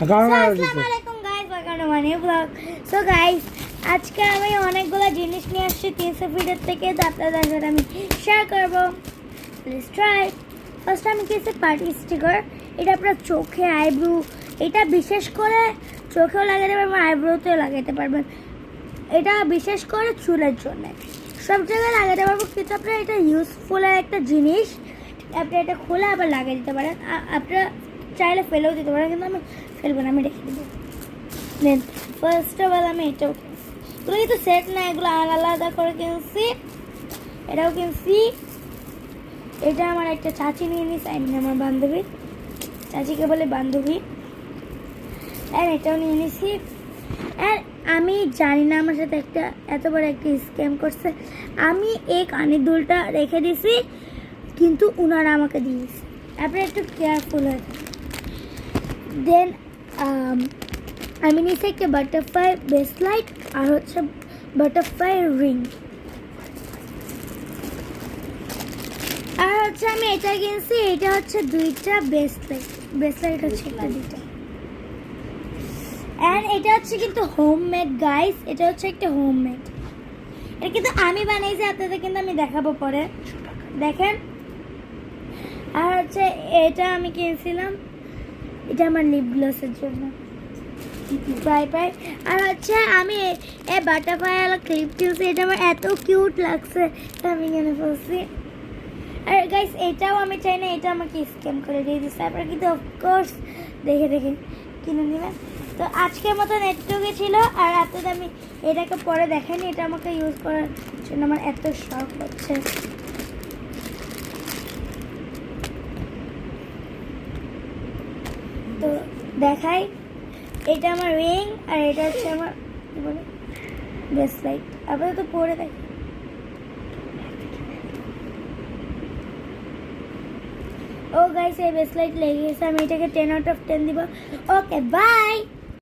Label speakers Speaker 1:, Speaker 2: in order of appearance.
Speaker 1: আসসালামু আলাইকুম guys, welcome to my new blog. So guys, আজকে আমি অনেকগুলো জিনিস নিয়ে আসছি 300 ফিটের থেকে, তো আপনাদের সাথে আমি শেয়ার করবো। Let's try. ফার্স্ট আমি কিনছি পার্টি স্টিকার। এটা আপনার চোখে, আইব্রো, এটা বিশেষ করে চোখেও লাগাতে পারবেন, আইব্রোতেও লাগাতে পারবেন। এটা বিশেষ করে চুলের জন্য সব জায়গায় লাগাতে পারবো, কিন্তু আপনার এটা ইউজফুলের একটা জিনিস। আপনি এটা খুলে আবার লাগিয়ে দিতে পারেন, আপনারা চাইলে ফেলেও দিতে পারেন, কিন্তু আমি ফেলবো না, আমি রেখে দেবো। দেন ফার্স্ট অফ অল আমি এটাও কিনছি। এগুলো কিন্তু সেট না, এগুলো আলাদা করে কিনছি। এটাও কিনছি। এটা আমার একটা চাচি নিয়ে নিয়েছে, আমার বান্ধবী, চাচিকে বলে বান্ধবী। অ্যান্ড এটাও নিয়ে নিয়েছি। অ্যান্ড আমি জানি না আমার সাথে একটা এত বড় একটা স্ক্যাম করছে। আমি এই কানের দুলটা রেখে দিয়েছি, কিন্তু ওনারা আমাকে দিয়েছে। আপনি একটু কেয়ারফুল হয়ে থাকুন। দেন আমি নিয়েছি একটা বাটারফ্লাই ব্রেসলাইট আর হচ্ছে বাটারফ্লাই রিং। আর হচ্ছে আমি এটা কিনছি, এটা হচ্ছে দুইটা ব্রেসলাইট হচ্ছে একটা দুইটা। অ্যান্ড এটা হচ্ছে কিন্তু হোমমেড গাইস, এটা হচ্ছে একটা হোমমেড। এটা কিন্তু আমি বানাইছি, আপনাদের কিন্তু আমি দেখাবো পরে, দেখেন। আর হচ্ছে এটা আমি কিনছিলাম, এটা আমার লিপ গ্লসের জন্য প্রায়। আর হচ্ছে আমি এই বাটারফ্লাই ওয়ালা ক্লিপ কিনছি, এটা আমার এত কিউট লাগছে, আমি কিনে ফেলছি। আর গাইস, এটাও আমি চাই না এটা আমাকে স্ক্যাম করে দিয়ে দিচ্ছে, আপনারা কিন্তু অফকোর্স দেখে কিনে নেবেন। তো আজকের মতন এটুকুই ছিল। আর আপনাদের আমি এটাকে পরে দেখাইনি, এটা আমাকে ইউজ করার জন্য আমার এত শখ হচ্ছে। তো দেখাই, এটা আমার রিং আর এটা হচ্ছে আমার কি বলে ব্রেসলাইট। আপনারা তো পরে দেখি। ও গাইস, এই ব্রেসলাইট লেগে গেছে, আমি এটাকে 10 আউট অফ 10 দিব। ওকে, বাই।